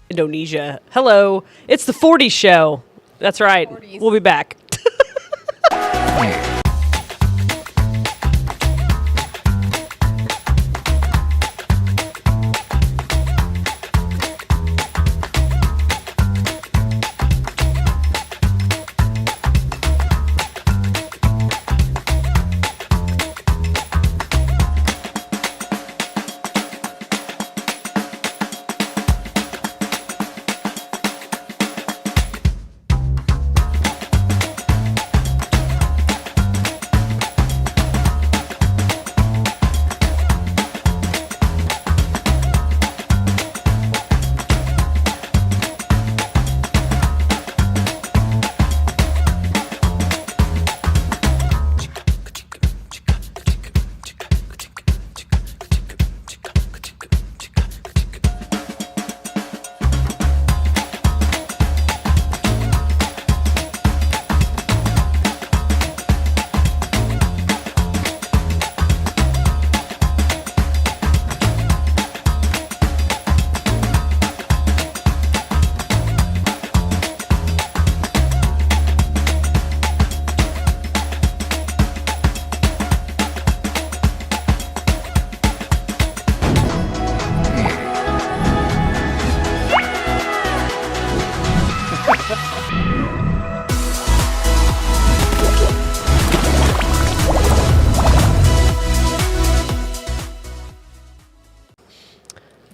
Indonesia. Hello. It's the 40 show. That's right. 40s. We'll be back.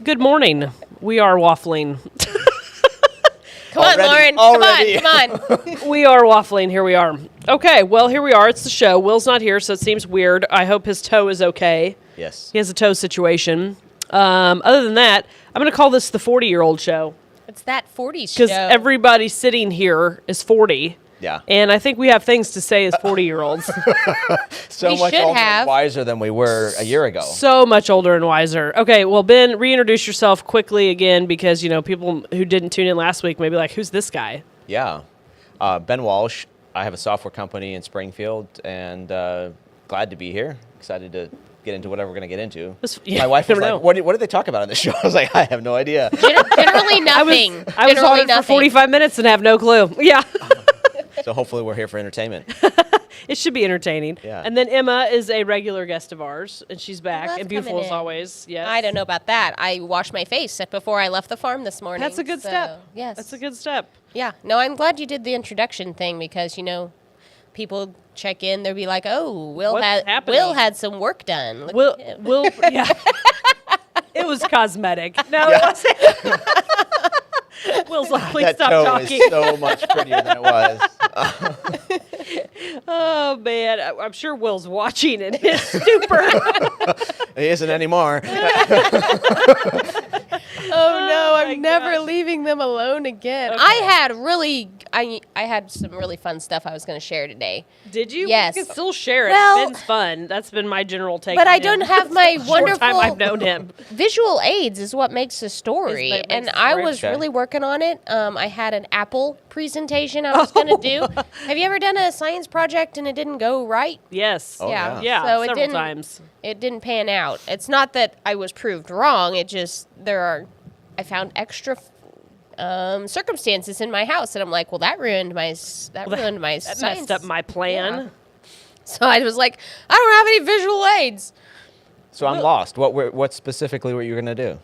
Good morning. We are waffling. Come on, Lauren. Already. Come on. We are waffling. Here we are. Okay, well, here we are. It's the show. Will's not here, so it seems weird. I hope his toe is okay. Yes. He has a toe situation. Other than that, I'm going to call this the 40-year-old show. It's that 40s show. Because everybody sitting here is 40. Yeah. And I think we have things to say as 40-year-olds. So We much should older have. and wiser than we were a year ago. So much older and wiser. Okay, well, Ben, reintroduce yourself quickly again because, people who didn't tune in last week may be like, who's this guy? Yeah. Ben Walsh. I have a software company in Springfield, and glad to be here. Excited to get into whatever we're going to get into. My wife was never like, know. what did they talk about on the show? I was like, I have no idea. Generally nothing. I was Generally on it for 45 minutes and have no clue. Yeah. So hopefully we're here for entertainment. It should be entertaining. Yeah. And then Emma is a regular guest of ours, and she's back love and beautiful coming as in. always. Yes. I don't know about that. I washed my face before I left the farm this morning. That's a good so, step. Yes. That's a good step. Yeah. No, I'm glad you did the introduction thing because, people check in. They'll be like, oh, Will What's had happening? Will had some work done. Look Will, at him. Will, yeah. It was cosmetic. No, it wasn't. Will's like, please That stop toe talking. is so much prettier than it was. Oh, man. I'm sure Will's watching in his stupor. He isn't anymore. Oh no, my I'm never gosh. leaving them alone again. Okay. I had some really fun stuff I was going to share today. Did you? Yes. You can still share it. Well- Ben's fun. That's been my general take. But on I him. don't have my Short time I've wonderful known him. visual aids is what makes a story. Is what makes And the I story. was Okay. really working on it. I had an Apple presentation I was going to do. Have you ever done a science project and it didn't go right? Yes. Oh, yeah. Yeah, So it several didn't, times. It didn't pan out. It's not that I was proved wrong. It just, I found extra circumstances in my house. And I'm like, well, that ruined my That science. messed up my plan. Yeah. So I was like, I don't have any visual aids. So I'm lost. What specifically were you going to do?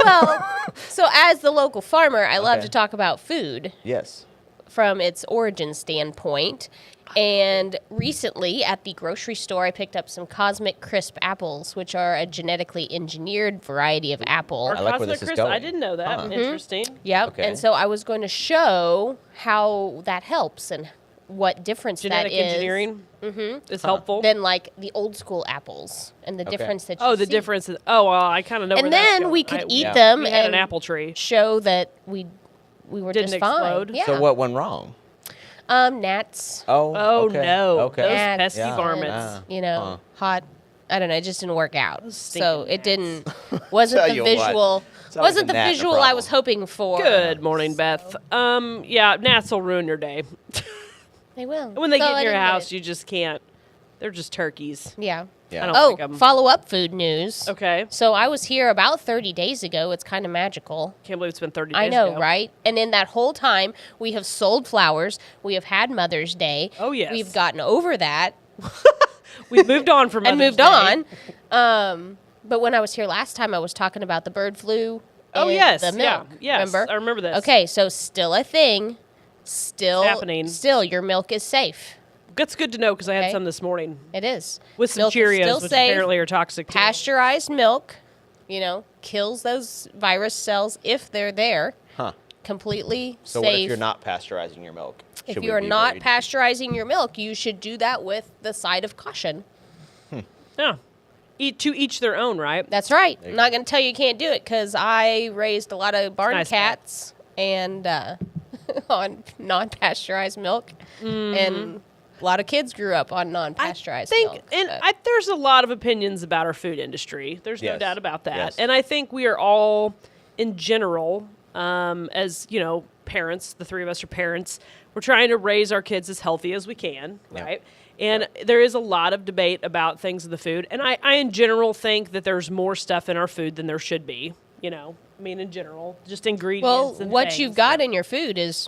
Well, so as the local farmer, I love Okay. to talk about food Yes. from its origin standpoint. And recently at the grocery store, I picked up some Cosmic Crisp apples, which are a genetically engineered variety of apple. Or I like where Cosmic this is Crisp, going. I didn't know that. Huh. Interesting. Yep. Okay. And so I was going to show how that helps and what difference Genetic that is engineering is helpful. than like the old school apples and the Okay. difference that you Oh, the see. difference is. Oh, well, I kind of know. And where that's then going. we could eat Yeah. them We had and an apple tree. show that we were Didn't just explode? fine. Yeah. So what went wrong? Gnats. Oh. Oh okay. no, Okay. those Yeah. pesky Yeah. varmints. Huh. Hot. I don't know. It just didn't work out. Those So stinking it didn't. Wasn't Tell the you what. visual. It's always Wasn't a the gnat, a visual I problem. was hoping for. Good morning, Beth. Yeah, gnats will ruin your day. They will. When they So get I in your didn't get house, it. you just can't. They're just turkeys. Yeah. Yeah. I don't Oh, like 'em. follow-up food news. Okay. So I was here about 30 days ago. It's kind of magical. Can't believe it's been 30 days I know, ago. right? And in that whole time, we have sold flowers. We have had Mother's Day. Oh, yes. We've gotten over that We've moved on from and Mother's moved Day. on. But when I was here last time, I was talking about the bird flu. Oh, and yes. the milk. Yeah. Yes. Remember? I remember this. Okay, so still a thing. Still happening. Still, your milk is safe. That's good to know because I had Okay. some this morning It is. with some Milk is Cheerios, still which safe. apparently are toxic too. Pasteurized milk, kills those virus cells if they're there. Huh. Completely So safe. what if you're not pasteurizing your milk? If Should we you are be not worried? pasteurizing your milk, you should do that with the side of caution. Yeah. To each their own, right? That's right. There I'm you not going to tell you can't do it because I raised a lot of barn nice, Pat. cats and on non-pasteurized milk, and a lot of kids grew up on non-pasteurized milk. There's a lot of opinions about our food industry. There's no Yes. doubt about that. Yes. And I think we are all, in general, as parents, the three of us are parents, we're trying to raise our kids as healthy as we can, Yeah. right? And there is a lot of debate about things in the food. And I in general think that there's more stuff in our food than there should be. In general, just ingredients. Well, and what things. you've got in your food is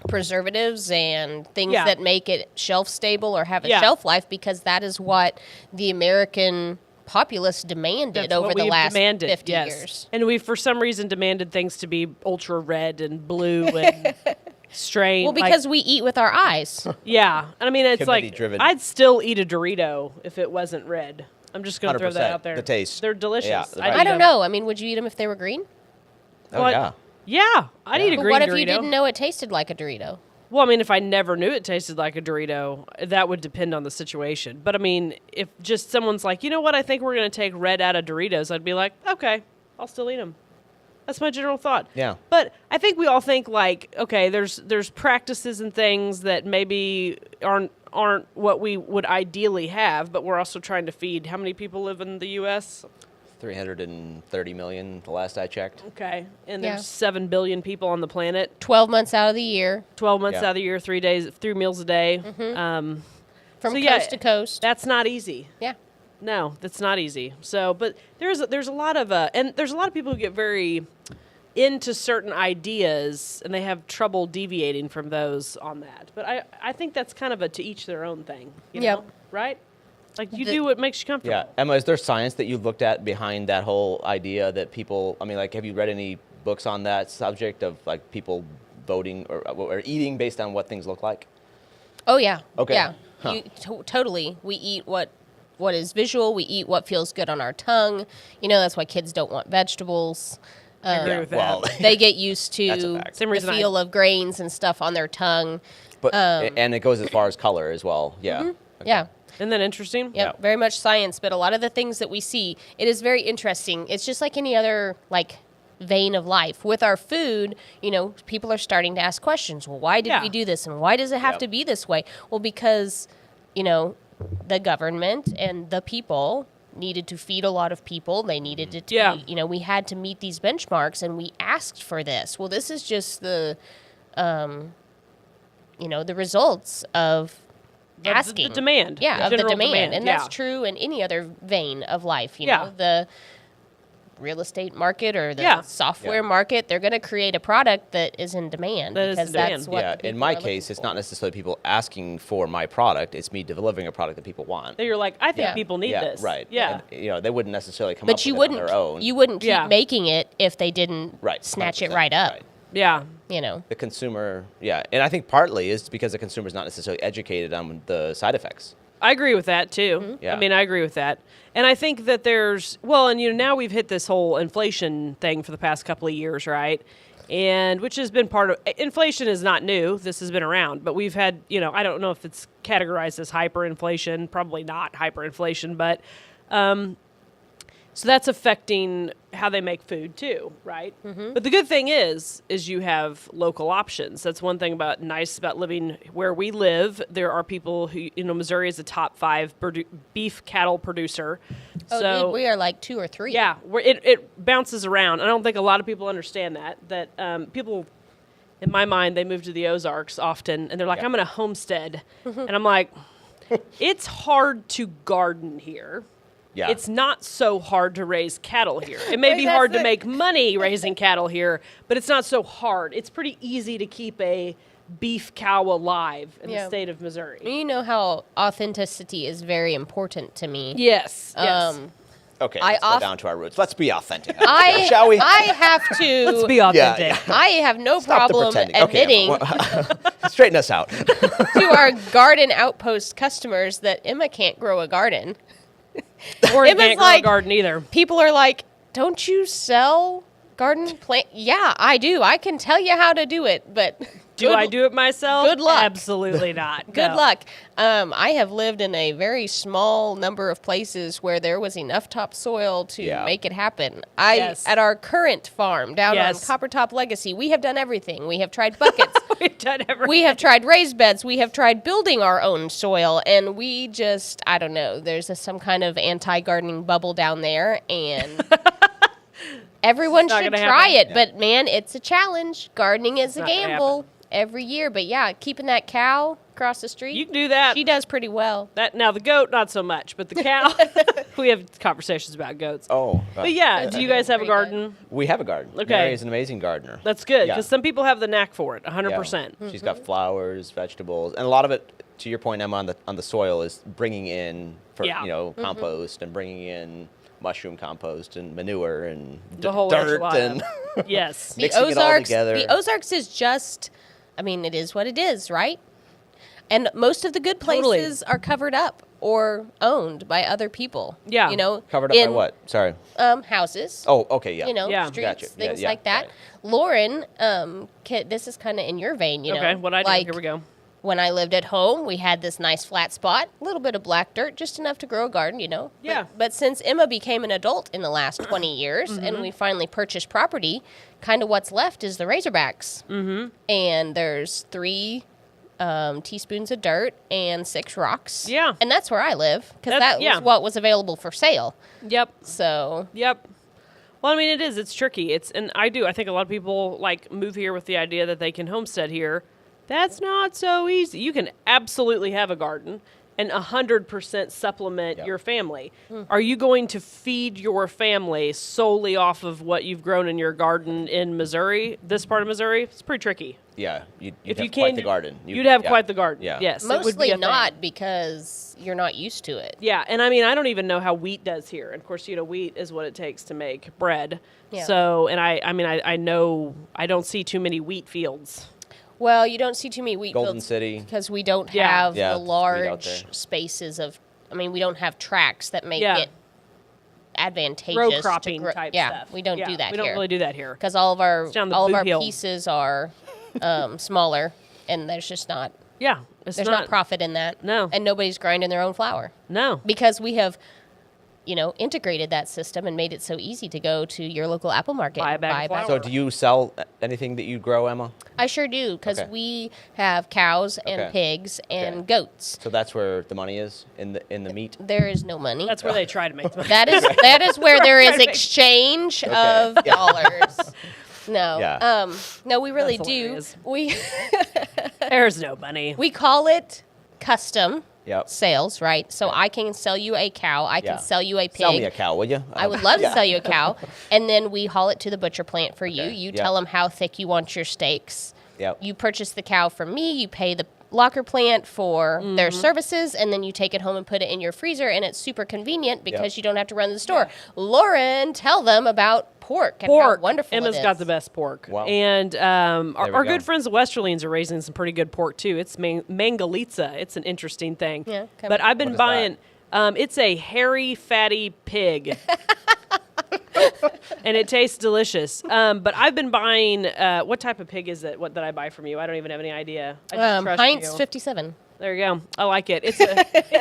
preservatives and things Yeah. that make it shelf stable or have a Yeah. shelf life, because that is what the American populace demanded That's over what the we've last demanded, 50 yes. years. And we, for some reason, demanded things to be ultra red and blue and strained. Well, because we eat with our eyes. yeah. And I mean, it's like, Committee-driven. I'd still eat a Dorito if it wasn't red. I'm just going to throw that 100%. out there. The taste. They're delicious. Yeah, I'd right. eat I don't them. know. I mean, would you eat them if they were green? Oh, Well, yeah. Yeah. I'd eat a But green what if Dorito. you didn't know it tasted like a Dorito? Well, I mean, if I never knew it tasted like a Dorito, that would depend on the situation. But I mean, if just someone's like, you know what, I think we're going to take red out of Doritos, I'd be like, okay, I'll still eat them. That's my general thought. Yeah. But I think we all think like, okay, there's practices and things that maybe aren't what we would ideally have, but we're also trying to feed. How many people live in the U.S.? 330 million, the last I checked. Okay, and Yeah. there's 7 billion people on the planet. 12 months out of the year, 12 months Yeah. out of the year, 3 days, 3 meals a day. from So, yeah, coast to coast. That's not easy. Yeah. No, that's not easy. So, but there's a lot of and there's a lot of people who get very into certain ideas and they have trouble deviating from those on that. But I think that's kind of a to each their own thing. You Yep. know? Right? Like you The- do what makes you comfortable. Yeah. Emma, is there science that you looked at behind that whole idea that people, have you read any books on that subject of like people voting or eating based on what things look like? Oh, yeah. Okay. Yeah. Huh. Totally. We eat what is visual. We eat what feels good on our tongue. That's why kids don't want vegetables. I agree with that. Well, They get used to That's a fact. Same the reason I- feel of grains and stuff on their tongue. but and it goes as far as color as well. Yeah. Okay. Yeah. Isn't that interesting? Yeah, very much science, but a lot of the things that we see, it is very interesting. It's just like any other vein of life. With our food, people are starting to ask questions. Well, why did Yeah. we do this, and why does it have Yep. to be this way? Well, because the government and the people needed to feed a lot of people. They needed it to Yeah. be, we had to meet these benchmarks, and we asked for this. Well, this is just the the results of asking. The demand. Yeah, of the general demand. And that's yeah. true in any other vein of life. You Yeah. know, the real estate market or the Yeah. software Yeah. market, they're going to create a product that is in demand That is because in that's demand. what Yeah. the people In my are looking case, it's for. not necessarily people asking for my product. It's me delivering a product that people want. That you're like, I think Yeah. people need yeah. this. Right. Yeah. And, they wouldn't necessarily come up But with you it wouldn't on their own. you wouldn't keep Yeah. making it if they didn't Right. snatch it 100%. right up. Right. Yeah. The consumer, and I think partly is because the consumer's not necessarily educated on the side effects. I agree with that too. Mm-hmm. Yeah. I mean, I agree with that. And I think that now we've hit this whole inflation thing for the past couple of years, right? And which has been part of inflation is not new. This has been around, but we've had, I don't know if it's categorized as hyperinflation, probably not hyperinflation, but so that's affecting how they make food too, right? Mm-hmm. But the good thing is you have local options. That's one thing nice about living where we live. There are people who, Missouri is a top 5 beef cattle producer. Oh, so dude, we are like 2 or 3. yeah, it bounces around. I don't think a lot of people understand that people, in my mind, they move to the Ozarks often, and they're like, I'm going to homestead. And I'm like, it's hard to garden here. Yeah. It's not so hard to raise cattle here. It may be hard to make money raising cattle here, but it's not so hard. It's pretty easy to keep a beef cow alive in the state of Missouri. You know how authenticity is very important to me. Yes. Okay, let's go down to our roots. Let's be authentic, shall we? I have to. Let's be authentic. Yeah. I have no Stop the problem pretending. admitting Straighten us out. to our garden outpost customers that Emma can't grow a garden. Or Emma's can't grow a garden either. People are like, "Don't you sell garden plant?" Yeah, I do. I can tell you how to do it, but Do I do it myself? Good luck. Absolutely not. good No. luck. I have lived in a very small number of places where there was enough topsoil to make it happen. At our current farm down on Coppertop Legacy, we have done everything. We have tried buckets. We've done everything. We have tried raised beds. We have tried building our own soil, and we just, I don't know, there's some kind of anti-gardening bubble down there, and everyone should try it. But, man, it's a challenge. Gardening is a gamble every year. But, yeah, keeping that cow across the street. You can do that. She does pretty well. Now, the goat, not so much, but the cow, we have conversations about goats. But, yeah, do you guys have a garden? We have a garden. Okay. Mary is an amazing gardener. That's good, because some people have the knack for it, 100%. Yeah. She's got flowers, vegetables, and a lot of it, to your point, Emma, on the soil is bringing in, compost and bringing in mushroom compost and manure and the whole dirt and yes, mixing it all together. The Ozarks is just, I mean, it is what it is, right? And most of the good places are covered up or owned by other people. Yeah. You know, covered up by what? Sorry. Houses. Oh, okay, yeah. You know, Yeah. streets, Gotcha. things Yeah, like that. right. Lauren, this is kind of in your vein, you know. Okay, what I do, like, here we go. When I lived at home, we had this nice flat spot, a little bit of black dirt, just enough to grow a garden, you know. Yeah. But since Emma became an adult in the last 20 years and we finally purchased property, kind of what's left is the Razorbacks. Mm-hmm. And there's 3 teaspoons of dirt and 6 rocks. Yeah. And that's where I live, because that was what was available for sale. Yep. So. Yep. Well, I mean, it is. It's tricky. I think a lot of people, move here with the idea that they can homestead here. That's not so easy. You can absolutely have a garden and 100% supplement your family. Are you going to feed your family solely off of what you've grown in your garden in Missouri, this part of Missouri? It's pretty tricky. Yeah, you'd If have you quite can, the garden. You'd have quite the garden. Yeah. Yes, it would be Mostly a not thing. because you're not used to it. Yeah, and I mean, I don't even know how wheat does here. And of course, wheat is what it takes to make bread. Yeah. So, and I know I don't see too many wheat fields. Well, you don't see too many wheat Golden fields City. because we don't Yeah. have Yeah, the it's wheat out there. large spaces of. I mean, we don't have tracks that make it advantageous. Row to cropping grow. type yeah, stuff. we don't do that We here. don't really do that here. Because all of our down the all of boot our hill. pieces are smaller, and there's just not Yeah, there's not profit in that. No. And nobody's grinding their own flour No. because we have. Integrated that system and made it so easy to go to your local Apple Market. Buy a and bag of flour. So do you sell anything that you grow, Emma? I sure do, because Okay. we have cows and Okay. pigs and Okay. goats. So that's where the money is in the meat. There is no money. That's where they try to make the money. That is where there is Trying to make- exchange Okay. of dollars. No. Yeah. No, we really That's do. hilarious. We There's no money. we call it custom Yep. sales, right? So I can sell you a cow, I can Yeah. sell you a pig. Sell me a cow, will you? I would love to sell you a cow, and then we haul it to the butcher plant for you. Okay. You Yep. tell them how thick you want your steaks. Yep. You purchase the cow from me. You pay the locker plant for their services, and then you take it home and put it in your freezer, and it's super convenient because you don't have to run to the store. Lauren, tell them about pork and Pork. how wonderful Emma's it is. got the best pork. Wow. And our go. good friends the Westerlings are raising some pretty good pork too. It's mangalitsa. It's an interesting thing. Yeah, okay. But I've been What is buying. It's a hairy, fatty pig. And it tastes delicious. But I've been buying. What type of pig is it? What did I buy from you? I don't even have any idea. I just trust Heinz you. 57. There you go. I like it. It's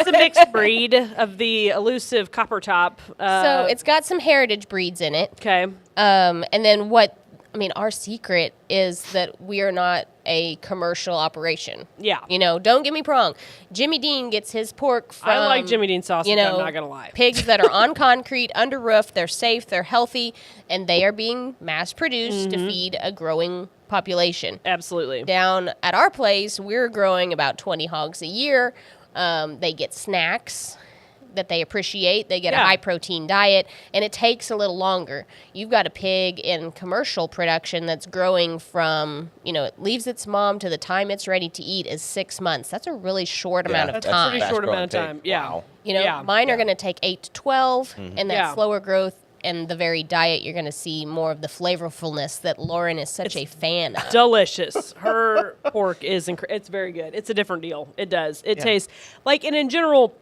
a mixed breed of the elusive copper top. So it's got some heritage breeds in it. Okay. And then our secret is that we are not a commercial operation. Yeah. Don't get me wrong. Jimmy Dean gets his pork from. I like Jimmy Dean sausage. I'm not gonna lie. Pigs that are on concrete, under roof. They're safe. They're healthy, and they are being mass produced to feed a growing population. Absolutely. Down at our place, we're growing about 20 hogs a year. They get snacks. that they appreciate. They get a Yeah. high protein diet, and it takes a little longer. You've got a pig in commercial production that's growing from, it leaves its mom to the time it's ready to eat is 6 months. That's a really short amount of That's a time. pretty short amount of Fast-growing time. pig. Yeah. Wow. Mine are going to take 8 to 12, and that Yeah. slower growth and the very diet, you're going to see more of the flavorfulness that Lauren is such a fan of. Delicious. Her pork is it's very good. It's a different deal. It does. It tastes like, and in general,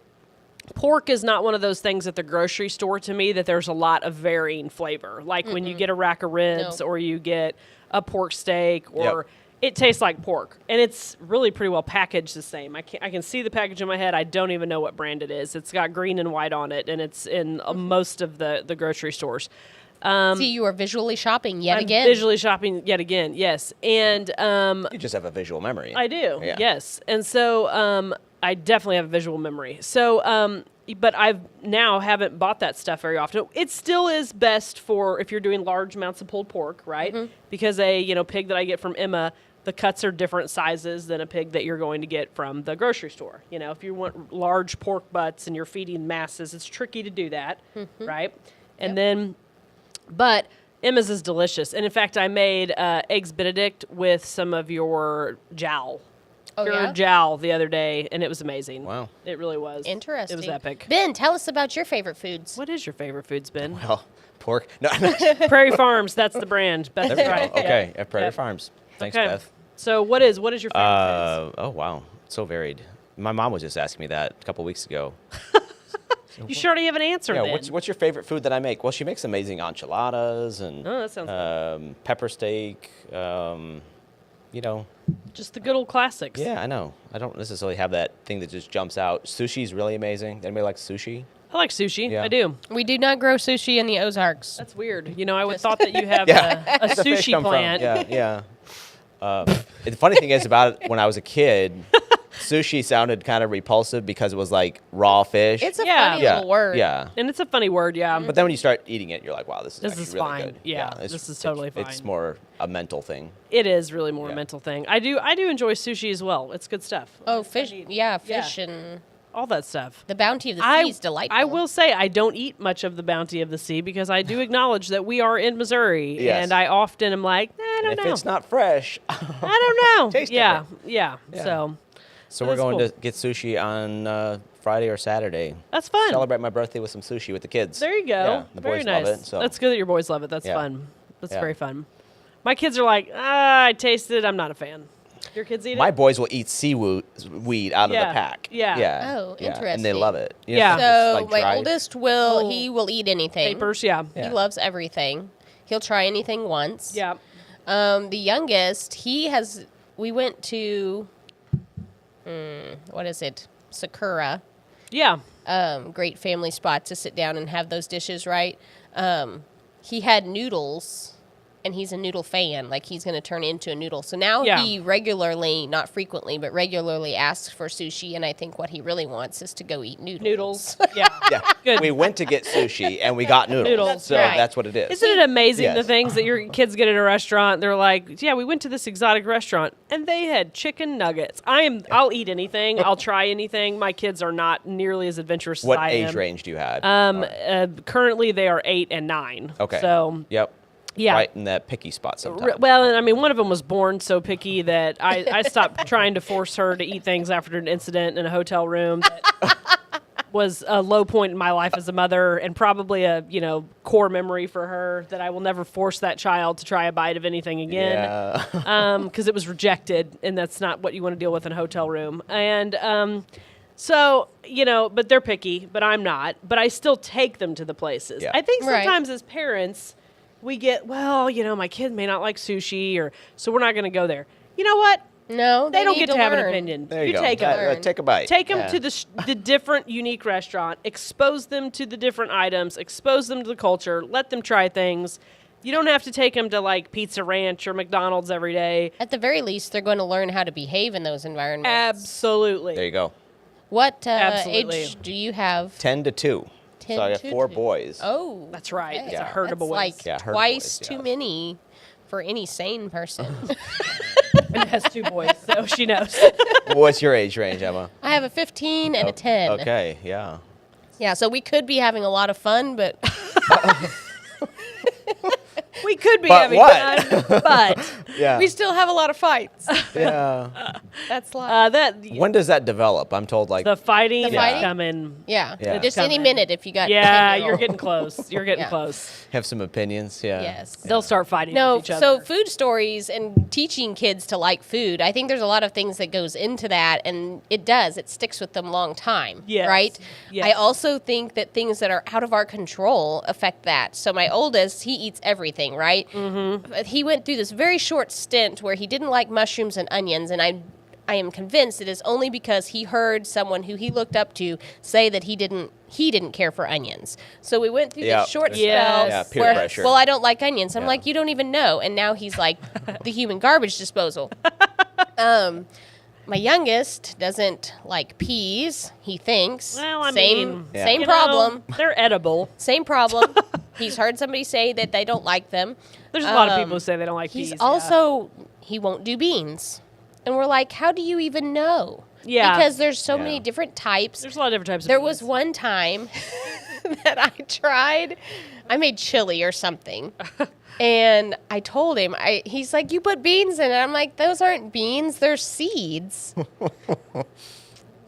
pork is not one of those things at the grocery store to me that there's a lot of varying flavor. Like when you get a rack of ribs No. or you get a pork steak or Yep. it tastes like pork, and it's really pretty well packaged the same. I can see the package in my head. I don't even know what brand it is. It's got green and white on it, and it's in most of the grocery stores. See, you are visually shopping yet I'm again. visually shopping yet again, yes. And You just have a visual memory. I do, Yeah. yes. And so I definitely have a visual memory. So, but I've now haven't bought that stuff very often. It still is best for if you're doing large amounts of pulled pork, right? Because a pig that I get from Emma, the cuts are different sizes than a pig that you're going to get from the grocery store. If you want large pork butts and you're feeding masses, it's tricky to do that, right? And then, but Emma's is delicious. And in fact, I made eggs Benedict with some of your jowl. Oh, Pure yeah? jowl the other day, and it was amazing. Wow. It really was. Interesting. It was epic. Ben, tell us about your favorite foods. What is your favorite foods, Ben? Well, pork. No. Prairie Farms, that's the brand. Beth There is we go. right. Okay, Yeah. at Prairie Yep. Farms. Thanks, Okay. Beth. So what is your favorite foods? Oh, wow. So varied. My mom was just asking me that a couple weeks ago. You sure already have an answer Yeah, then. what's your favorite food that I make? Well, she makes amazing enchiladas and Oh, that sounds good. pepper steak. Just the good old classics. Yeah, I know. I don't necessarily have that thing that just jumps out. Sushi's really amazing. Anybody like sushi? I like sushi. Yeah. I do. We do not grow sushi in the Ozarks. That's weird. I would thought that you have Yeah. a The fish sushi come from- plant. Yeah. The funny thing is about it, when I was a kid, sushi sounded kind of repulsive because it was like raw fish. It's a Yeah. funny yeah, little word. Yeah. And it's a funny word, yeah. But then when you start eating it, you're like, wow, this is This actually is really fine. good. Yeah, it's- this is totally It's fine. more a mental thing. It is really more a Yeah. mental thing. I do enjoy sushi as well. It's good stuff. Oh, fish. Yeah, fish and All that stuff. the bounty of the sea is delightful. I will say I don't eat much of the bounty of the sea because I do acknowledge that we are in Missouri, Yes. and I often am like, I And don't if know. it's not fresh, I don't know. Tastes yeah, different. yeah, Yeah. So we're That's going cool. to get sushi on Friday or Saturday. that's fun. Celebrate my birthday with some sushi with the kids. There you go. Yeah, the Very boys nice. love it. So That's good that your boys love it. That's Yeah. fun. That's Yeah. very fun. My kids are like, I tasted it. I'm not a fan. Your kids eat it? my boys will eat seaweed out of Yeah. the pack. Yeah. Yeah. Oh, Yeah. And they interesting. love it. Yeah. it's just, So like, my dried. oldest Oh. he will eat anything. Papers, yeah. Yeah. He loves everything. He'll try anything once. Yeah. The youngest, we went to, what is it? Sakura. Yeah. Great family spot to sit down and have those dishes, right? He had noodles, and he's a noodle fan. Like, he's going to turn into a noodle. So now Yeah. he regularly, not frequently, but regularly asks for sushi, and I think what he really wants is to go eat noodles. Noodles. Yeah. Yeah. Good. We went to get sushi and we got noodles. Noodles, So right. that's what it is. Isn't it amazing the Yes. things that your kids get at a restaurant? They're like, yeah, we went to this exotic restaurant and they had chicken nuggets. I'll eat anything. I'll try anything. My kids are not nearly as adventurous What as I am. age range do you have? Currently they are 8 and 9. Okay. So Yep. yeah. Right in that picky spot sometimes. Well, and I mean, one of them was born so picky that I stopped trying to force her to eat things after an incident in a hotel room that was a low point in my life as a mother and probably a, core memory for her that I will never force that child to try a bite of anything again. Yeah. Because it was rejected, and that's not what you want to deal with in a hotel room. And so, but they're picky, but I'm not. But I still take them to the places. Yeah. I think Right. sometimes as parents, we get, my kid may not like sushi, so we're not going to go there. You know what? No, They don't need get to have an learn. opinion. There you go. take them. Take a bite. Take them Yeah. to the different, unique restaurant. Expose them to the different items. Expose them to the culture. Let them try things. You don't have to take them to like Pizza Ranch or McDonald's every day. At the very least, they're going to learn how to behave in those environments. Absolutely. There you go. What Absolutely. age do you have? 10 to 2. 10 So I got to 4 2. boys. Oh, That's right. okay. It's a herd of That's boys. like Yeah, herd of twice boys, too yeah. many for any sane person. And it has 2 boys, so she knows. What's your age range, Emma? I have a 15 and a 10. Okay, yeah. Yeah, so we could be having a lot of fun, but We could be But having what? fun, but Yeah. we still have a lot of fights. Yeah. That's life. When does that develop? I'm told like the fighting The is fighting? coming. Yeah. Yeah. Just any Coming. minute if you got Yeah, 10-year-old. you're getting close. You're getting Yeah. close. have some opinions. Yeah. Yes. They'll start fighting No, with each so other. food stories and teaching kids to like food, I think there's a lot of things that goes into that, and it sticks with them long time, Yes. right? Yes. I also think that things that are out of our control affect that. So my oldest, he eats everything, right? Mm-hmm. He went through this very short stint where he didn't like mushrooms and onions, and I am convinced it is only because he heard someone who he looked up to say that he didn't care for onions. So we went through Yeah. this short Yes. spell Yeah, peer where, pressure. well, I don't like onions. I'm Yeah. like, you don't even know. And now he's like the human garbage disposal. My youngest doesn't like peas, he thinks. Well, I same mean, same you know, problem. they're edible. Same problem. He's heard somebody say that they don't like them. There's a lot of people who say they don't like He's peas. also, he won't do beans. And we're like, how do you even know? Yeah. Because there's so Yeah. many different types. There's a lot of different types of There peas. was one time that I tried, I made chili or something. And I told him, he's like, you put beans in it. I'm like, those aren't beans, they're seeds.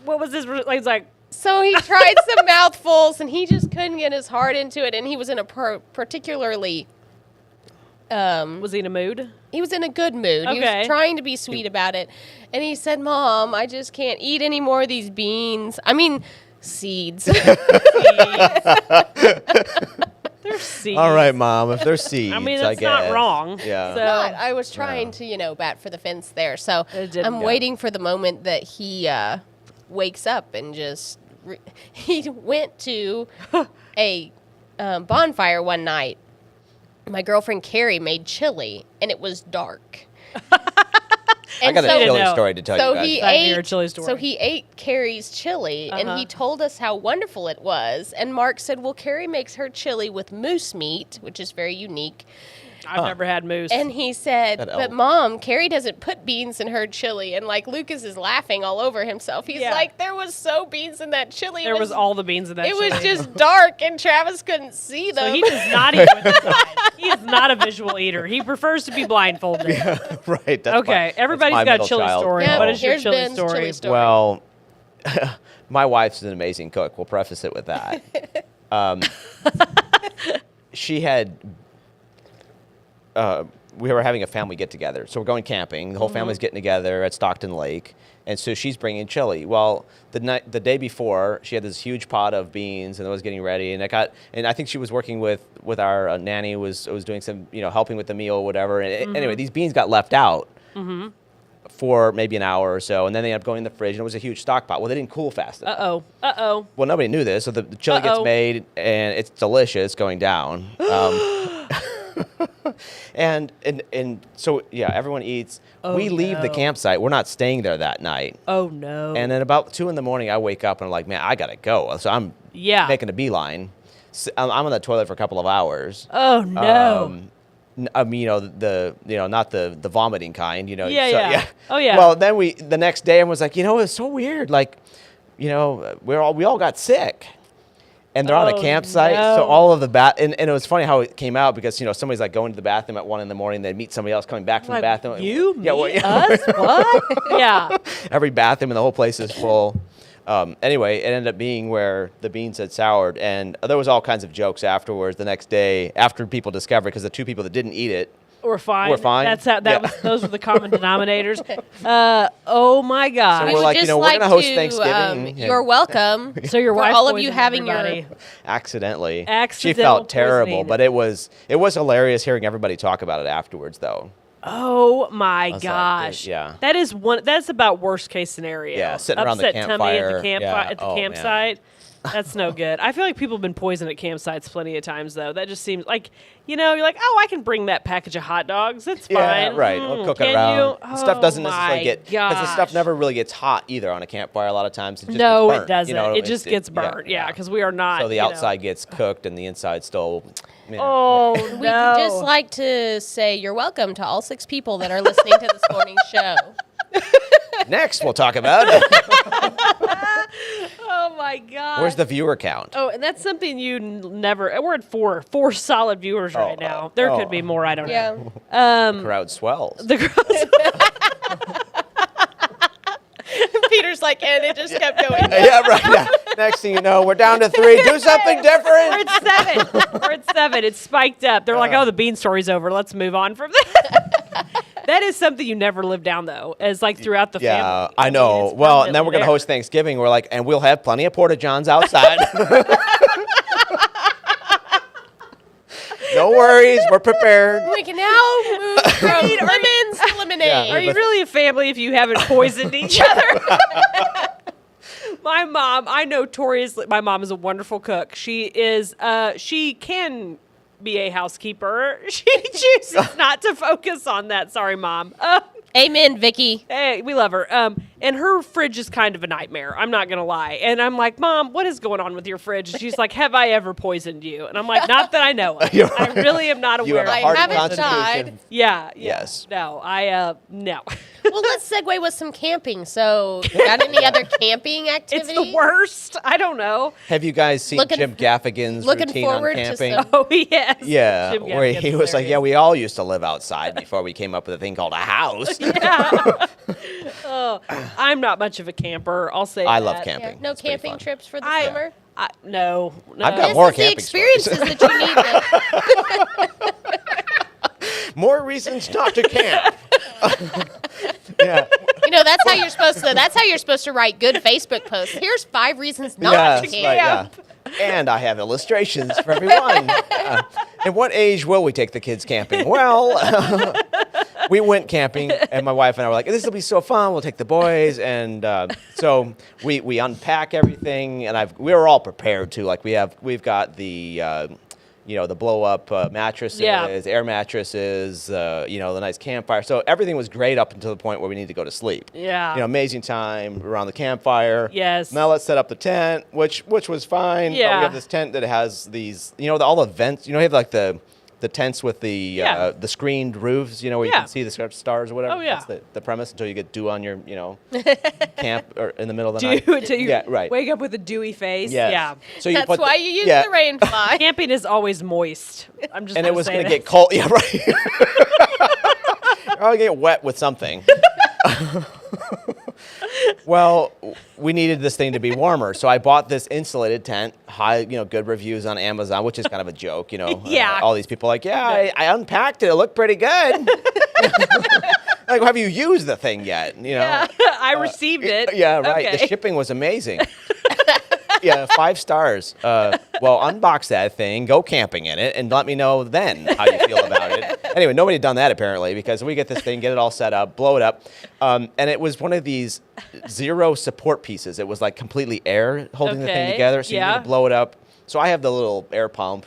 What was this? He's like, So he tried some mouthfuls, and he just couldn't get his heart into it. And he was in a particularly, was he in a mood? he was in a good mood. He Okay. was trying to be sweet about it. And he said, Mom, I just can't eat any more of these beans. I mean, seeds. They're seeds. All right, Mom. If there's seeds, I mean, that's guess. not wrong. Yeah. So- But I was trying to, bat for the fence there. So It didn't I'm go. waiting for the moment that he wakes up and just. He went to a bonfire one night. My girlfriend Carrie made chili, and it was dark. I got a so- chili No. story to tell So you guys. he Excited to hear a ate. chili story. So he ate Carrie's chili, and he told us how wonderful it was. And Mark said, "Well, Carrie makes her chili with moose meat, which is very unique." I've never had moose. And he said, That "But elk. Mom, Carrie doesn't put beans in her chili." And like Lucas is laughing all over himself. He's Yeah. like, "There was so beans in that chili. there was all the beans in that It chili. was just dark, and Travis couldn't see them." So he does not eat with his eyes. He is not a visual eater. He prefers to be blindfolded. Right. That's Okay, everybody's my got a middle chili child. story. Yeah, What is your here's chili Ben's story? chili story. Well, my wife's an amazing cook. We'll preface it with that. She had. We were having a family get together, so we're going camping. The whole family's getting together at Stockton Lake, and so she's bringing chili. Well, the day before, she had this huge pot of beans, and it was getting ready. And I think she was working with our nanny was doing some helping with the meal or whatever. And anyway, these beans got left out. For maybe an hour or so, and then they ended up going in the fridge, and it was a huge stock pot. Well, they didn't cool fast enough. Uh-oh. Well, nobody knew this, so the chili gets made, and it's delicious going down. And so, yeah, everyone eats. We leave the campsite. We're not staying there that night. Oh, no. And then about 2 a.m, I wake up, and I'm like, man, I got to go. So I'm making a beeline. So I'm on the toilet for a couple of hours. Oh, no. Not the vomiting kind, Yeah, so, yeah. Oh, yeah. Well, then the next day, I was like, it's so weird. Like, we all got sick, and they're on a Oh, campsite. no. So all of the and it was funny how it came out because somebody's like going to the bathroom at 1 a.m. They meet somebody else coming back from the bathroom. You? Yeah, Me? Us? What? Yeah. Every bathroom in the whole place is full. Anyway, it ended up being where the beans had soured, and there was all kinds of jokes afterwards. The next day, after people discovered, because the 2 people that didn't eat it We're fine. We're fine? That's how. Yeah. Those were the common denominators. Oh my So gosh. we're would like, just we're gonna host to, Thanksgiving. You're welcome. So your for wife all of you poisoned having everybody. accidentally. She Accidental felt terrible, poisoning. but it was hilarious hearing everybody talk about it afterwards, though. Oh my like, gosh. yeah. That is one. That's about worst case scenario. Yeah, sitting around the Upset tummy campfire. at the Yeah. at the Oh, man. campsite. That's no good. I feel like people have been poisoned at campsites plenty of times, though. That just seems like, you're like, oh, I can bring that package of hot dogs. That's Yeah, fine. right. We'll cook it can around. You? Stuff doesn't Oh necessarily my get because the stuff gosh. never really gets hot either on a campfire. A lot of times, it just No, gets burnt, it doesn't. It it's- just gets burnt. Yeah, because we are not. So the outside gets cooked and the inside still. Oh We'd no! just like to say you're welcome to all 6 people that are listening to this morning's show. Next, we'll talk about. Oh my my God. Where's the viewer count? Oh, and that's something you never. We're at four solid viewers right now. There could be more. I don't know. The crowd swells. The crowd. Peter's like, and it just kept going. Yeah, right. Yeah. Next thing you know, we're down to 3. Do something We're different. at 7. We're at 7. It's spiked up. They're like, oh, the bean story's over. Let's move on from that. That is something you never live down, though, as like throughout the family. Yeah, I know. It's Well, and then we're going to permanently host Thanksgiving. We're like, and we'll have plenty of Porta Johns outside. No worries. We're prepared. We can now move from lemons to lemonade. Yeah. Are you really a family if you haven't poisoned each other? My mom, I notoriously, my mom is a wonderful cook. She can be a housekeeper. She chooses not to focus on that. Sorry, Mom. Amen, Vicky. Hey, we love her. And her fridge is kind of a nightmare. I'm not going to lie. And I'm like, Mom, what is going on with your fridge? And she's like, have I ever poisoned you? And I'm like, not that I know of. I really am not You aware. have a I hard haven't constitution. died. Yeah. Yes. No, no. Well, let's segue with some camping. So, got any other camping It's activities? the worst. I don't know. Have you guys seen Looking- Jim Gaffigan's looking routine on forward to camping? some- Oh, yes. Yeah, Jim where Gaffigan's he was like, yeah, hilarious. we all used to live outside before we came up with a thing called a house. Oh, I'm not much of a camper. I'll say I that. love Yeah, camping. no It's pretty camping fun. trips for the I- summer? No. I've got This more is the camping experiences stories. that you need. More reasons not to camp. Yeah. You know, that's how you're supposed to write good Facebook posts. Here's 5 reasons not Yes, to right, camp. yeah. And I have illustrations for everyone. At what age will we take the kids camping? Well, we went camping, and my wife and I were like, "This will be so fun. We'll take the boys." And so we unpack everything, and we were all prepared to. Like we've got the the blow up mattresses, air mattresses, the nice campfire. So everything was great up until the point where we need to go to sleep. Yeah. Amazing time around the campfire. Yes. Now let's set up the tent, which was fine. But Yeah. we have this tent that has these, all the vents. You have like the tents with the screened roofs, where you Yeah. can see the stars or whatever. Oh, yeah. That's the premise until you get dew on your, camp or in the middle of the night. Do until you Yeah, right. wake up with a dewy face. Yes. Yeah. So you That's put why you use yeah. the rain fly. Camping is always moist. I'm just And it was going to get cold. Yeah, right. You're going to get wet with something. Well, we needed this thing to be warmer, so I bought this insulated tent. High, good reviews on Amazon, which is kind of a joke, Yeah. all these people are like, yeah, I unpacked it. It looked pretty good. Like, have you used the thing yet? Yeah. I received it. Yeah, right. Okay. The shipping was amazing. Yeah, 5 stars. Well, unbox that thing, go camping in it, and let me know then how you feel about it. Anyway, nobody had done that apparently, because we get this thing, get it all set up, blow it up, and it was one of these 0 support pieces. It was like completely air holding the thing Okay, together, so you need yeah. to blow it up. So I have the little air pump.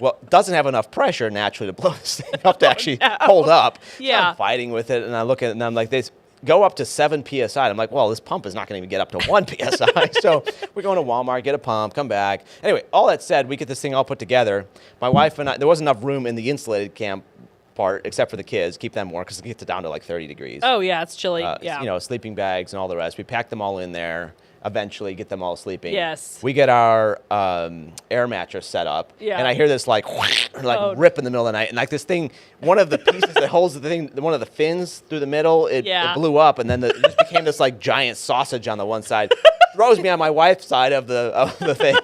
Well, it doesn't have enough pressure naturally to blow this thing up to actually hold up. So Yeah. I'm fighting with it, and I look at it, and I'm like, this. Go up to 7 PSI. I'm like, well, this pump is not going to even get up to 1 PSI. So we're going to Walmart, get a pump, come back. Anyway, all that said, we get this thing all put together. My wife and I, there wasn't enough room in the insulated camp part, except for the kids, keep them warm, because it gets down to like 30 degrees. Oh, yeah. It's chilly. Yeah. Sleeping bags and all the rest. We pack them all in there. Eventually get them all sleeping. Yes. We get our air mattress set up. Yeah. And I hear this like rip in the middle of the night. And like this thing, one of the pieces that holds the thing, one of the fins through the middle, it blew up. And then it just became this like giant sausage on the one side. Throws me on my wife's side of the thing.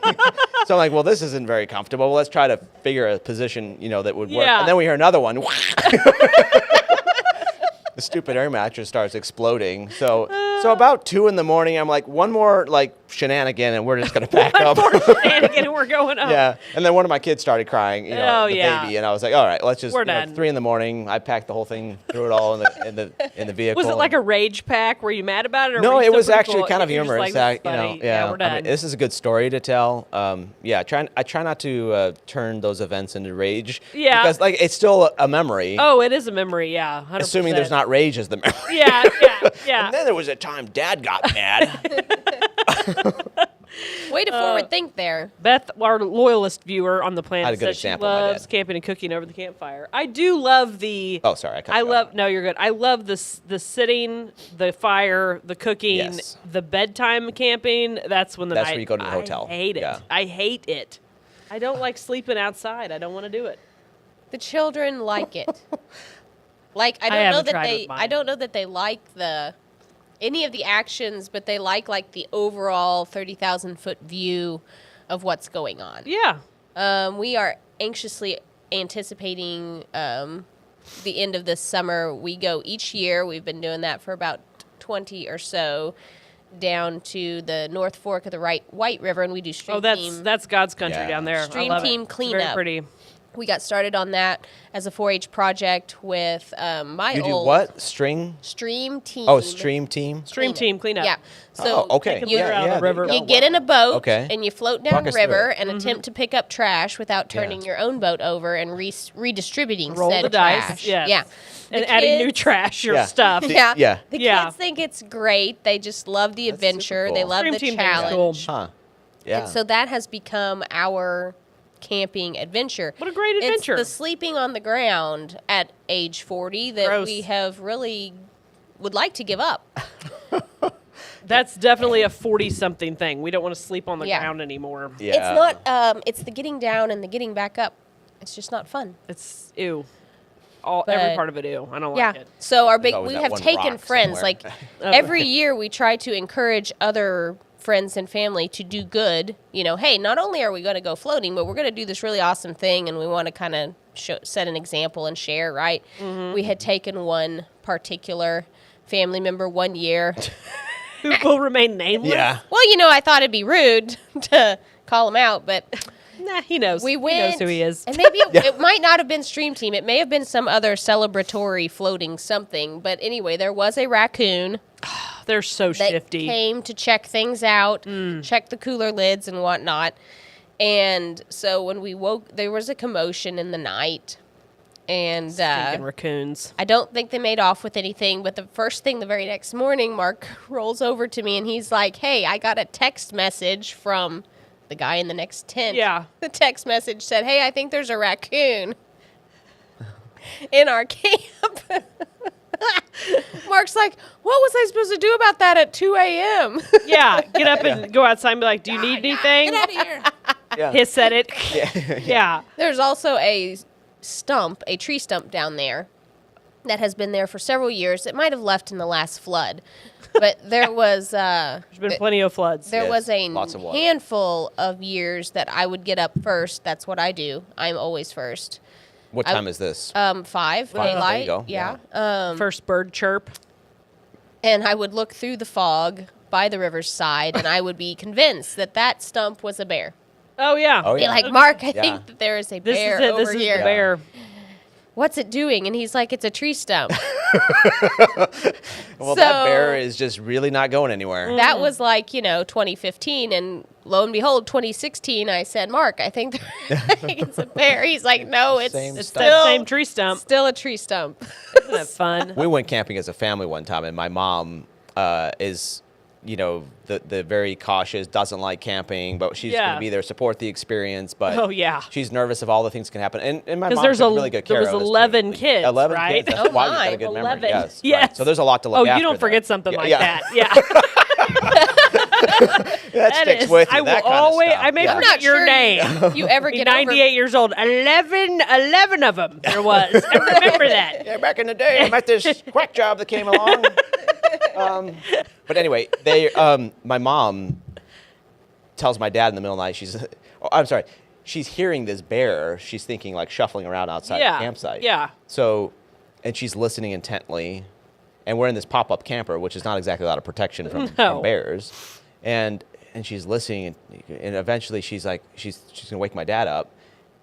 So I'm like, well, this isn't very comfortable. Well, let's try to figure a position, that would work. Yeah. And then we hear another one. The stupid air mattress starts exploding. So about 2 in the morning, I'm like, one more like shenanigan, and we're just gonna pack up. Shenanigan, and we're going up. Yeah, and then one of my kids started crying, the baby, and I was like, all right, let's just. We're done. 3 in the morning, I packed the whole thing, threw it all in the vehicle. Was it like a rage pack? Were you mad about it? Or No, were you it was still pretty actually cool? kind of You're just humorous. like, this is funny. Yeah, we're done. this is a good story to tell. I try not to turn those events into rage. Yeah. Because like it's still a memory. Oh, it is a memory. Yeah, 100%. Assuming there's not rage as the memory. Yeah. And then there was a time Dad got mad. Way to forward think there. Beth, our loyalist viewer on the I had planet, a good says she example, my loves dad. camping and cooking over the campfire. I do love the. Oh, sorry. I cut I you off. love. No, you're good. I love the sitting, the fire, the cooking, Yes. the bedtime camping. That's when the That's night. where you go to the hotel. I hate it. Yeah. I hate it. I don't like sleeping outside. I don't want to do it. The children like it. Like I haven't don't know that tried they with mine. I don't know that they like any of the actions, but they like the overall 30,000-foot view of what's going on. Yeah. We are anxiously anticipating the end of this summer. We go each year. We've been doing that for about 20 or so, down to the North Fork of the White River, and we do stream team. That's God's country Yeah. down there. Stream I love team it. It's cleanup. very pretty. We got started on that as a 4-H project with my You do old what? String? stream team. Oh, stream team? Stream team cleanup. Yeah. So Oh, okay. Take a You- litter out of the there you river. go. You get in a boat Okay. and you float down Walk the us through river it. and attempt to pick up trash without turning Yeah. your own boat over and redistributing Roll said the dice. trash. Yes. Yeah. And The adding new kids- trash or Yeah. stuff. Yeah. Yeah. The Yeah. kids think it's great. They just love the That's super adventure. They cool. love Stream the team thing is cool. challenge. Huh. Yeah. And so that has become our camping adventure. What a great adventure. It's the sleeping on the ground at age 40 that Gross. we have really would like to give up. That's definitely a 40-something thing. We don't want to sleep on the Yeah. ground anymore. yeah. It's not it's the getting down and the getting back up. It's just not fun. It's ew. Every But- part of it ew. I don't Yeah. like it. So our big always we that have one taken rock friends somewhere. like every year we try to encourage other friends and family to do good. You know, hey, not only are we going to go floating, but we're going to do this really awesome thing, and we want to kind of set an example and share. Right? Mm-hmm. We had taken one particular family member one year. Who will remain nameless? Yeah. Well, you know, I thought it'd be rude to call him out, but Nah, he knows. we went. He knows who he is. And maybe it might not have been Stream Team. It may have been some other celebratory floating something. But anyway, there was a raccoon They're so that shifty. came to check things out, Mm. check the cooler lids and whatnot. And so when we woke, there was a commotion in the night. And Stinking raccoons. I don't think they made off with anything, but the first thing the very next morning, Mark rolls over to me and he's like, hey, I got a text message from the guy in the next tent. Yeah. The text message said, hey, I think there's a raccoon in our camp. Mark's like, what was I supposed to do about that at 2 a.m.? Yeah, get up and go outside and be like, do you need anything? Get out of here. Yeah. Hiss at it. Yeah. There's also a tree stump down there that has been there for several years. It might have left in the last flood, but there was There's been plenty of floods. there Yes, was a lots of water. handful of years that I would get up first. That's what I do. I'm always first. What time is this? 5 There daylight. you go. Yeah. First bird chirp. And I would look through the fog by the river's side, and I would be convinced that that stump was a bear. Oh, yeah. Oh, Be yeah. like, Mark, I Yeah. think that there is a This bear is it. over This is here. the bear. What's it doing? And he's like, it's a tree stump. Well, that So- bear is just really not going anywhere. That was like, 2015, and lo and behold, 2016, I said, Mark, I think it's a bear. He's like, no, it's Same It's stump. that same tree stump. still a tree stump. Isn't that fun? We went camping as a family one time, and my mom is, the very cautious, doesn't like camping, but she's going Yeah. to be there, support the experience. But Oh, yeah. she's nervous of all the things that can happen. And my 'Cause mom there's took a- really good there care was of us, too. 11 kids, 11 right? kids. That's Oh why you got my, a good 11. memory. Yes. Yes. Right. So there's a lot to look Oh, after you don't there. forget something Yeah, like yeah. that. Yeah. That That sticks is. with you. I will that kind always. of stuff. I may Yeah. I'm forget not your sure name. you ever Be get 98 years old. 11 of them there was. I remember that. Yeah, back in the day, I met this quack job that came along. But anyway, my mom tells my dad in the middle of the night, I'm sorry, she's hearing this bear. She's thinking like shuffling around outside Yeah. the campsite. Yeah. So, and she's listening intently, and we're in this pop-up camper, which is not exactly a lot of protection from bears. And she's listening, and eventually she's like, she's gonna wake my dad up.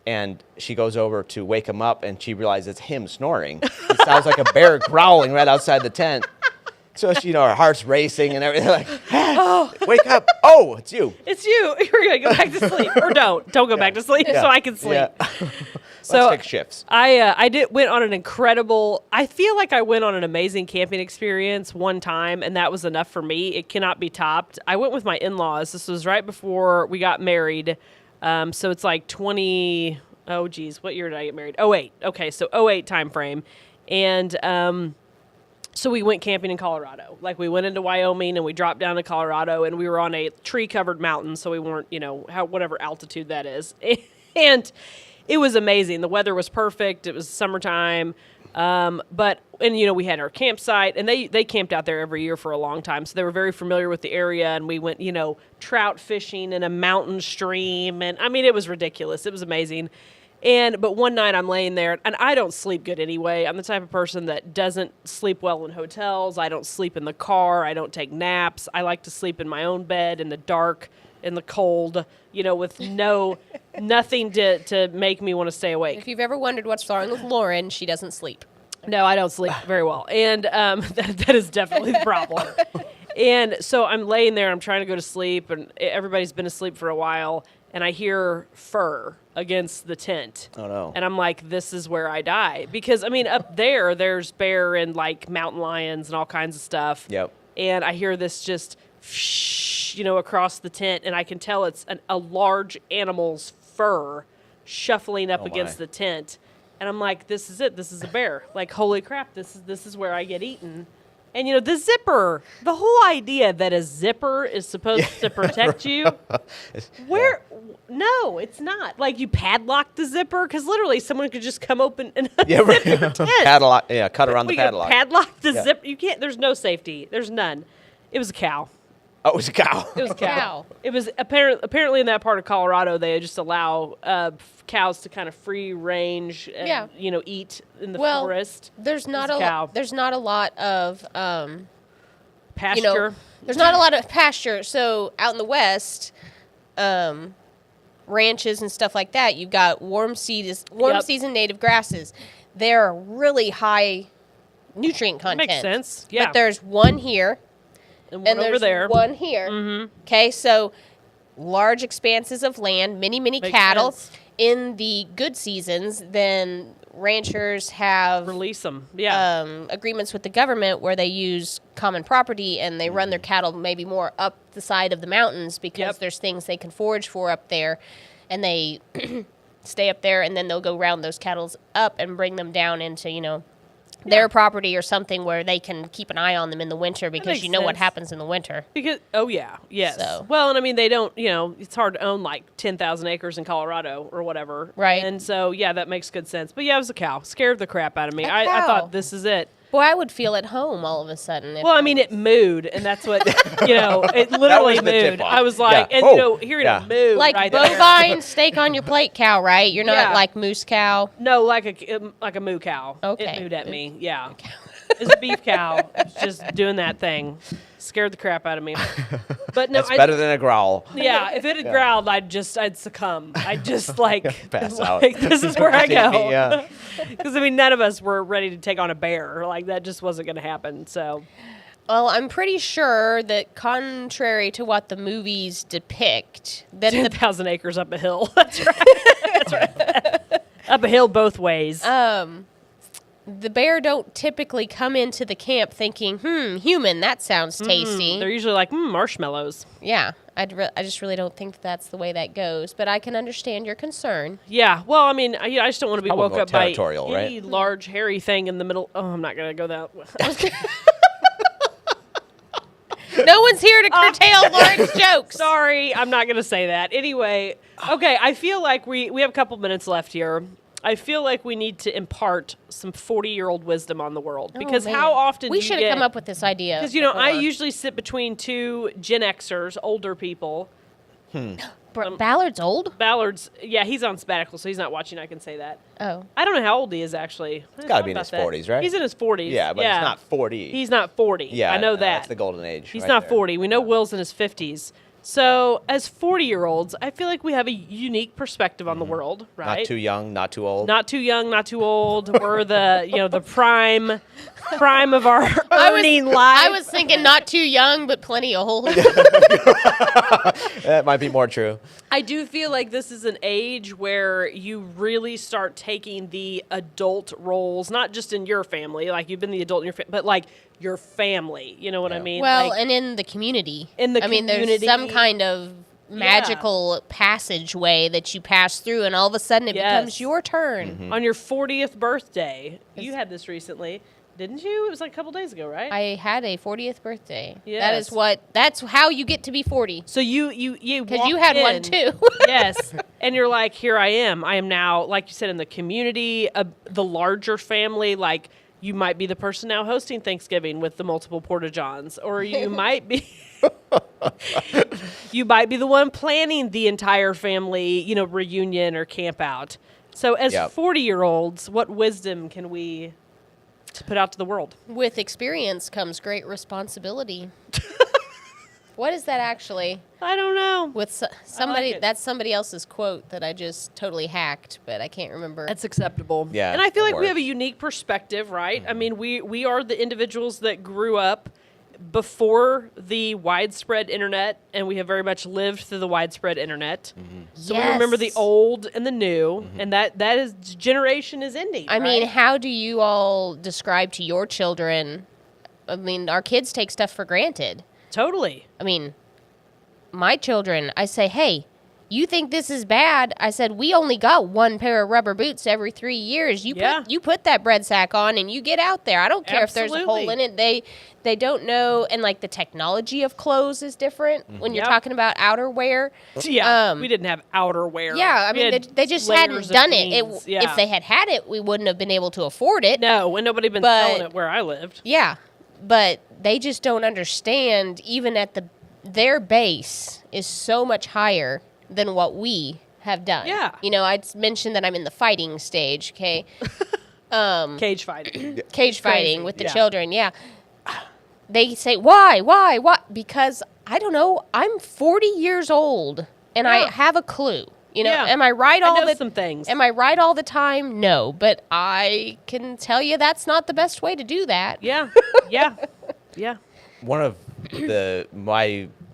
And she goes over to wake him up, and she realizes it's him snoring. It sounds like a bear growling right outside the tent. So she, her heart's racing and everything. Like, wake up! Oh, it's you. It's you. You're gonna go back to sleep, or don't go back to sleep so I can sleep. Yeah. So take shifts. I went on an incredible. I feel like I went on an amazing camping experience one time, and that was enough for me. It cannot be topped. I went with my in-laws. This was right before we got married. So it's like 20. Oh geez, what year did I get married? 08. Okay, so 08 time frame, and so we went camping in Colorado. Like we went into Wyoming and we dropped down to Colorado, and we were on a tree-covered mountain, so we weren't, whatever altitude that is, and it was amazing. The weather was perfect. It was summertime. We had our campsite, and they camped out there every year for a long time. So they were very familiar with the area, and we went, trout fishing in a mountain stream. And I mean, it was ridiculous. It was amazing. But one night I'm laying there, and I don't sleep good anyway. I'm the type of person that doesn't sleep well in hotels. I don't sleep in the car. I don't take naps. I like to sleep in my own bed in the dark, in the cold, with nothing to make me want to stay awake. If you've ever wondered what's wrong with Lauren, she doesn't sleep. No, I don't sleep very well. And that is definitely the problem. And so I'm laying there, I'm trying to go to sleep, and everybody's been asleep for a while, and I hear fur against the tent. Oh, no. And I'm like, this is where I die. Because, up there's bear and, mountain lions and all kinds of stuff. Yep. And I hear this just across the tent, and I can tell it's a large animal's fur shuffling up against the tent. And I'm like, this is it. This is a bear. Like, holy crap, this is where I get eaten. And, the zipper, the whole idea that a zipper is supposed to protect you, no, it's not. Like, you padlock the zipper, because literally someone could just come open and unzip your tent. Padlock, cut around the padlock. Padlock the zipper. You can't, there's no safety. There's none. It was a cow. Oh, it was a cow. It was a cow. It was apparently in that part of Colorado, they just allow cows to kind of free range and eat in the forest. There's not a lot of pasture. There's not a lot of pasture. So out in the West, ranches and stuff like that, you've got warm season native grasses. They're really high nutrient content. Makes sense. Yeah. But there's one here. And one over there. One here. Mm-hmm. Okay, so large expanses of land, many Makes cattle. Sense. In the good seasons, then ranchers have release them. Yeah. Agreements with the government where they use common property, and they run their cattle maybe more up the side of the mountains because there's things they can forage for up there, and they stay up there, and then they'll go round those cattle up and bring them down into their property or something where they can keep an eye on them in the winter, because what happens in the winter. Because yes. So. Well, and they don't, it's hard to own like 10,000 acres in Colorado or whatever. Right. And so, that makes good sense. But it was a cow. Scared the crap out of me. I thought, this is it. Boy, I would feel at home all of a sudden. It mooed, and that's what, it literally mooed. I was like, hearing it moo. Like right bovine there. steak on your plate cow, right? You're not like moose cow? No, like a moo cow. Okay. It mooed at me, yeah. It's a beef cow. It's just doing that thing. Scared the crap out of me. But no, that's better than a growl. Yeah, if it had growled, I'd succumb. I'd just pass out. This is where I go. Yeah. Because none of us were ready to take on a bear. Like, that just wasn't going to happen. So, well, I'm pretty sure that contrary to what the movies depict, that 10,000 acres up a hill. That's right. That's right. Up a hill both ways. The bear don't typically come into the camp thinking, human, that sounds tasty. They're usually like, marshmallows. Yeah, I just really don't think that's the way that goes, but I can understand your concern. Yeah, well, I just don't want to be woke up by any right? large hairy thing in the middle. Oh, I'm not going to go that way. No one's here to curtail Lauren's jokes. Sorry, I'm not going to say that. Anyway, okay, I feel like we have a couple minutes left here. I feel like we need to impart some 40-year-old wisdom on the world, because how often we should have come up with this idea. Because I usually sit between two Gen Xers, older people. Ballard's old? Ballard's, he's on sabbatical, so he's not watching. I can say that. Oh, I don't know how old he is actually. He's got to be in his 40s, right? He's in his 40s. Yeah, but he's not 40. He's not 40. Yeah, I know that. That's the golden age. He's right not there. 40. We know Will's in his 50s. So, as 40-year-olds, I feel like we have a unique perspective on the world, right? Not too young, not too old. Not too young, not too old. We're the, the prime prime of our earning life. I was thinking not too young, but plenty of old. That might be more true. I do feel like this is an age where you really start taking the adult roles, not just in your family, like you've been the adult in your family, but like your family. You know what I mean? Well, like, and in the community. In the I mean, there's community. some kind of magical passageway that you pass through, and all of a sudden it becomes your turn. On your 40th birthday, you had this recently, didn't you? It was like a couple days ago, right? I had a 40th birthday. Yes. That's how you get to be 40. So you Because you had one too. Yes. And you're like, here I am. I am now, like you said, in the community, the larger family, like you might be the person now hosting Thanksgiving with the multiple porta-johns, or you might be you might be the one planning the entire family, reunion or camp out. So as 40-year-olds, what wisdom can we put out to the world? With experience comes great responsibility. What is that actually? I don't know. With somebody, it. that's somebody else's quote that I just totally hacked, but I can't remember. That's acceptable. Yeah, and I feel that like we works. have a unique perspective, right? I mean, we are the individuals that grew up before the widespread internet, and we have very much lived through the widespread internet. So we remember the old and the new, and that is generation is ending. I mean, how do you all describe to your children? I mean, our kids take stuff for granted. Totally. I mean, my children, I say, hey, you think this is bad? I said, we only got one pair of rubber boots every 3 years. You put that bread sack on and you get out there. I don't care if there's a hole in it. They don't know. And like the technology of clothes is different when you're talking about outerwear. Yeah, we didn't have outerwear. Yeah, I mean, they just hadn't done it. If they had it, we wouldn't have been able to afford it. No, and nobody had been selling it where I lived. Yeah, but they just don't understand. Even at their base is so much higher than what we have done. Yeah. I mentioned that I'm in the fighting stage, okay? Cage fighting. Cage fighting with the children, yeah. They say, why? Because, I don't know, I'm 40 years old, and I have a clue. Am I right some things. Am I right all the time? No, but I can tell you that's not the best way to do that. Yeah. One of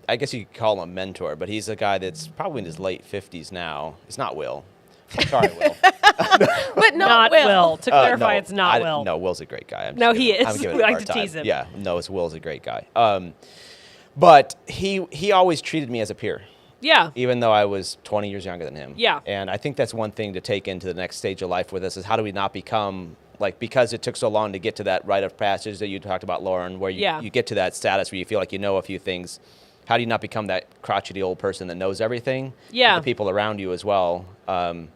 I guess you could call him a mentor, but he's a guy that's probably in his late 50s now. It's not Will. Sorry, Will. But not Will. To clarify, No, it's not Will. No, Will's a great guy. He is. I'm giving We him a like hard to time. tease him. Yeah, no, Will's a great guy. But he always treated me as a peer. Yeah. Even though I was 20 years younger than him. Yeah. And I think that's one thing to take into the next stage of life with us is how do we not become, because it took so long to get to that rite of passage that you talked about, Lauren, where you get to that status where you feel like you know a few things. How do you not become that crotchety old person that knows everything? Yeah. The people around you as well. And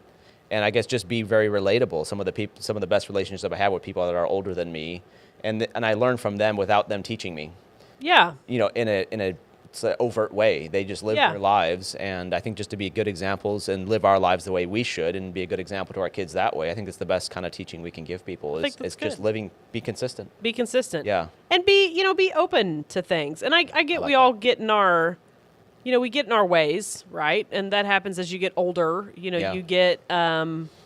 I guess just be very relatable. Some of the best relationships I have with people that are older than me, and I learn from them without them teaching me. Yeah. In a it's an overt way. They just live their lives, and I think just to be good examples and live our lives the way we should and be a good example to our kids that way, I think that's the best kind of teaching we can give people is just living, be consistent. Be consistent. Yeah. And be open to things. And I get we all get in our, we get in our ways, right? And that happens as you get older. You get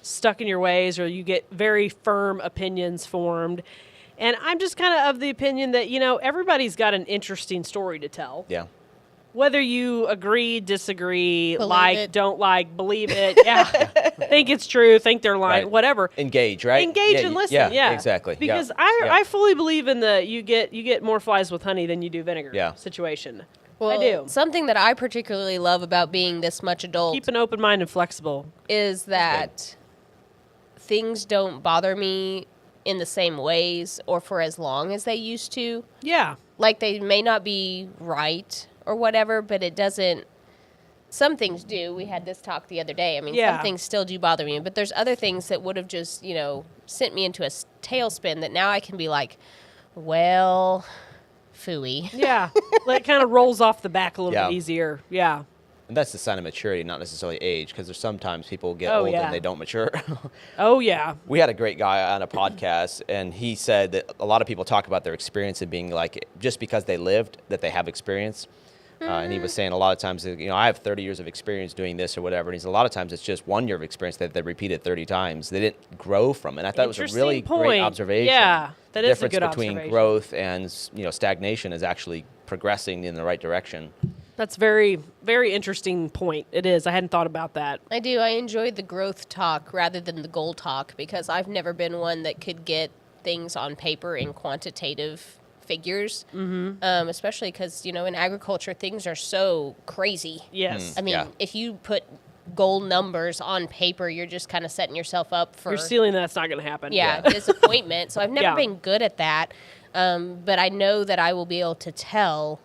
stuck in your ways, or you get very firm opinions formed. And I'm just kind of the opinion that, everybody's got an interesting story to tell. Yeah. Whether you agree, disagree, Believe it. don't like, believe it, think it's true, think they're lying, whatever. Engage, right? Engage and listen. Yeah, exactly. Because I fully believe in the you get more flies with honey than you do vinegar situation. Well, I do. Something that I particularly love about being this much adult Keep an open mind and flexible. is that things don't bother me in the same ways or for as long as they used to. Yeah. Like they may not be right or whatever, but it doesn't. Some things do. We had this talk the other day. I mean, some things still do bother me, but there's other things that would have just, sent me into a tailspin that now I can be like, well, phooey. Yeah. It kind of rolls off the back a little Yeah. bit easier. Yeah. And that's the sign of maturity, not necessarily age, because there's sometimes people get Oh, old yeah. and they don't mature. Oh, yeah. We had a great guy on a podcast, and he said that a lot of people talk about their experience and being like, just because they lived, that they have experience. And he was saying a lot of times, I have 30 years of experience doing this or whatever. And he's a lot of times it's just 1 year of experience that they repeated 30 times. They didn't grow from it. And I thought it was a really great observation. Yeah, that the is a difference good between observation. growth and stagnation is actually progressing in the right direction. That's very, very interesting point. It is. I hadn't thought about that. I do. I enjoyed the growth talk rather than the goal talk because I've never been one that could get things on paper in quantitative figures, especially because, in agriculture, things are so crazy. Yes. I mean, if you put goal numbers on paper, you're just kind of setting yourself up for... You're sealing that's not going to happen. Disappointment. So I've never been good at that, but I know that I will be able to tell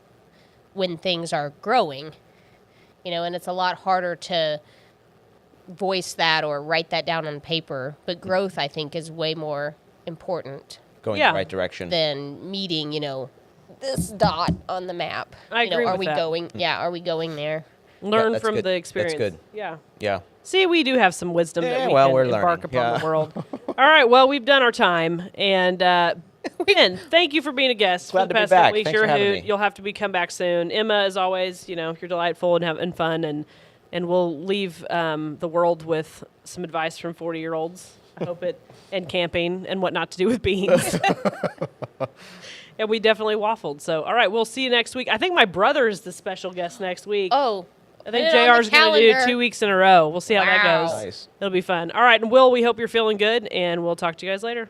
when things are growing, and it's a lot harder to voice that or write that down on paper. But growth, I think, is way more important. Going in the right direction. Than meeting, this dot on the map. I agree are with we that. going? Yeah, are we going there? Learn from good. the experience. That's good. Yeah. Yeah. See, we do have some wisdom that we can we're embark learning. upon the world. All right, well, we've done our time. And Ben, thank you for being a guest. Glad for the to be past back. couple weeks. Thanks You're for having a hoot. me. You'll have to come back soon. Emma, as always, you're delightful and having fun. And we'll leave the world with some advice from 40-year-olds. I hope it, and camping and what not to do with beans. And we definitely waffled. So, all right, we'll see you next week. I think my brother is the special guest next week. Oh, I think put it on JR's the going to do calendar. 2 weeks in a row. We'll see how that Wow. goes. Nice. It'll be fun. All right, and Will, we hope you're feeling good, and we'll talk to you guys later.